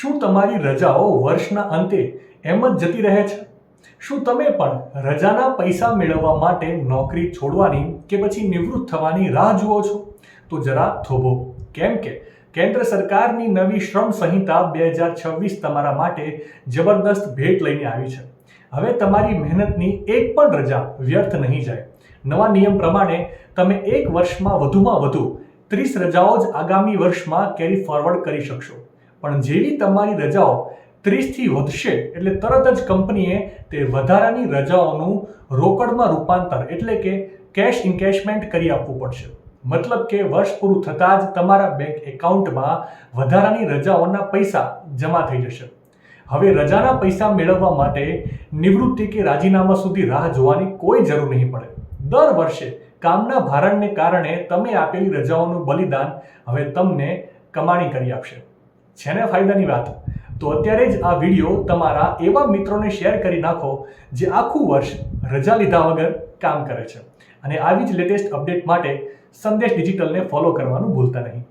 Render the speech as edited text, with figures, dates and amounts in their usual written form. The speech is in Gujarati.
શું તમારી રજાઓ વર્ષના અંતે એમ જ જતી રહે છે? શું તમે પણ રજાના પૈસા મેળવવા માટે નોકરી છોડવાની કે પછી નિવૃત્ત થવાની રાહ જુઓ છો? તો જરા થોભો, કેમ કે કેન્દ્ર સરકારની નવી શ્રમ સંહિતા 2026 તમારા માટે જબરદસ્ત ભેટ લઈને આવી છે. હવે તમારી મહેનતની એક પણ રજા વ્યર્થ નહીં જાય. નવા નિયમ પ્રમાણે તમે એક વર્ષમાં વધુમાં વધુ 30 રજાઓ જ આગામી વર્ષમાં કેરી ફોરવર્ડ કરી શકશો. પણ જેવી તમારી રજાઓ 30 થી વધશે એટલે તરત જ કંપનીએ તે વધારાની રજાઓનું રોકડમાં રૂપાંતર એટલે કે કેશ ઇન્કેશમેન્ટ કરી આપવું પડશે. મતલબ કે વર્ષ પૂરું થતાં જ તમારા બેંક એકાઉન્ટમાં વધારાની રજાઓના પૈસા જમા થઈ જશે. હવે રજાના પૈસા મેળવવા માટે નિવૃત્તિ કે રાજીનામા સુધી રાહ જોવાની કોઈ જરૂર નહીં પડે. દર વર્ષે કામના ભારણને કારણે તમે આપેલી રજાઓનું બલિદાન હવે તમને કમાણી કરી આપશે. છે ને ફાયદાની વાત? તો અત્યારે જ આ વિડીયો તમારા એવા મિત્રોને શેર કરી નાખો જે આખું વર્ષ રજા લીધા વગર કામ કરે છે. અને આવી જ લેટેસ્ટ અપડેટ માટે સંદેશ ડિજિટલને ફોલો કરવાનું ભૂલતા નહીં.